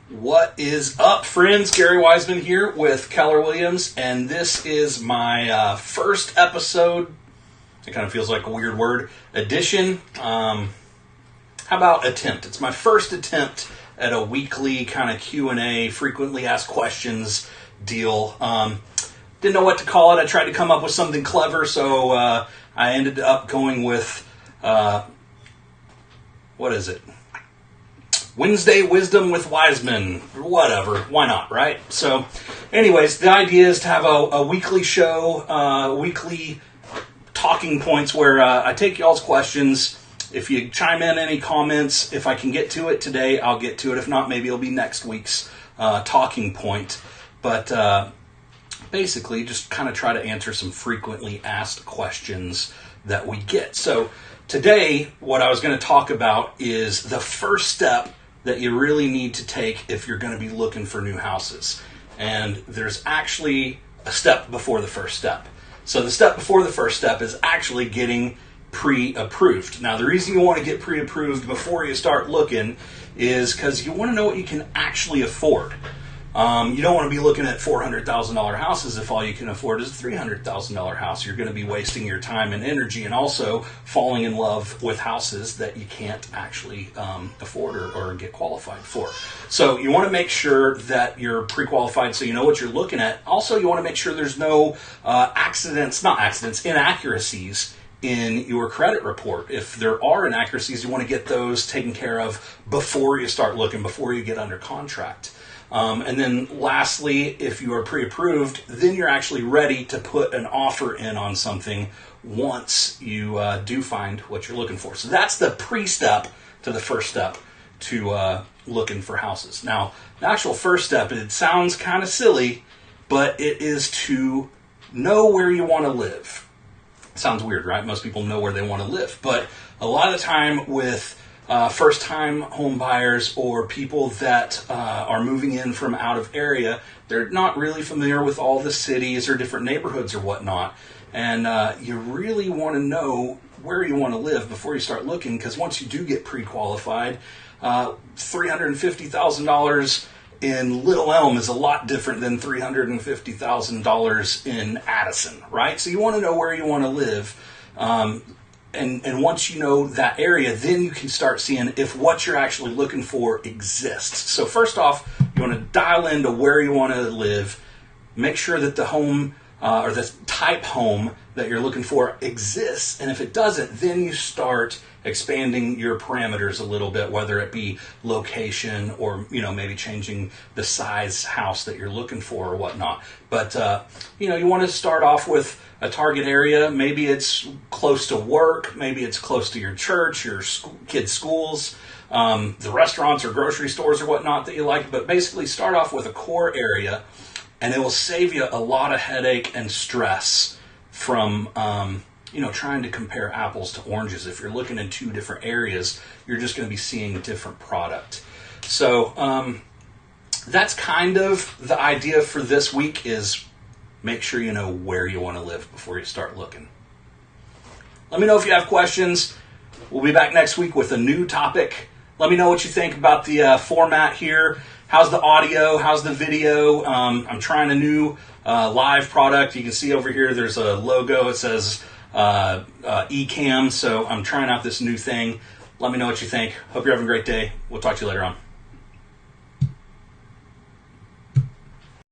What is up, friends? Gary Wiseman here with Keller Williams, and this is my first episode. It kind of feels like a weird word. Edition. How about attempt? It's my first attempt at a weekly kind of Q&A, frequently asked questions deal. Didn't know what to call it. I tried to come up with something clever, so I ended up going with, what is it? Wednesday Wisdom with Wiseman. Whatever. Why not, right? So, anyways, the idea is to have a weekly show, weekly talking points where I take y'all's questions. If you chime in any comments, if I can get to it today, I'll get to it. If not, maybe it'll be next week's talking point. But basically, just kind of try to answer some frequently asked questions that we get. So, today, what I was going to talk about is the first step that you really need to take if you're going to be looking for new houses. And there's actually a step before the first step. So the step before the first step is actually getting pre-approved. Now, the reason you want to get pre-approved before you start looking is because you want to know what you can actually afford. You don't want to be looking at $400,000 houses if all you can afford is a $300,000 house. You're going to be wasting your time and energy and also falling in love with houses that you can't actually afford or get qualified for. So you want to make sure that you're pre-qualified so you know what you're looking at. Also, you want to make sure there's no inaccuracies in your credit report. If there are inaccuracies, you want to get those taken care of before you start looking, before you get under contract. And then lastly, if you are pre-approved, then you're actually ready to put an offer in on something once you do find what you're looking for. So that's the pre-step to the first step to looking for houses. Now, the actual first step, it sounds kind of silly, but it is to know where you want to live. Sounds weird, right? Most people know where they want to live. But a lot of the time with first-time home buyers or people that are moving in from out of area, they're not really familiar with all the cities or different neighborhoods or whatnot. And you really want to know where you want to live before you start looking, because once you do get pre-qualified, $350,000 in Little Elm is a lot different than $350,000 in Addison, right? So you want to know where you want to live. And once you know that area, then you can start seeing if what you're actually looking for exists. So first off, you want to dial into where you want to live. Make sure that the home or the type home that you're looking for exists. And if it doesn't, then you start expanding your parameters a little bit, whether it be location or, maybe changing the size house that you're looking for or whatnot. But, you want to start off with a target area. Maybe it's close to work. Maybe it's close to your church, your kids' schools, the restaurants or grocery stores or whatnot that you like. But basically start off with a core area, and it will save you a lot of headache and stress from, trying to compare apples to oranges. If you're looking in two different areas, you're just going to be seeing different product. So that's kind of the idea for this week, is make sure you know where you want to live before you start looking. Let me know if you have questions. We'll be back next week with a new topic. Let me know what you think about the format here. How's the audio? How's the video? I'm trying a new live product. You can see over here there's a logo. It says eCam. So I'm trying out this new thing. Let me know what you think. Hope you're having a great day. We'll talk to you later on.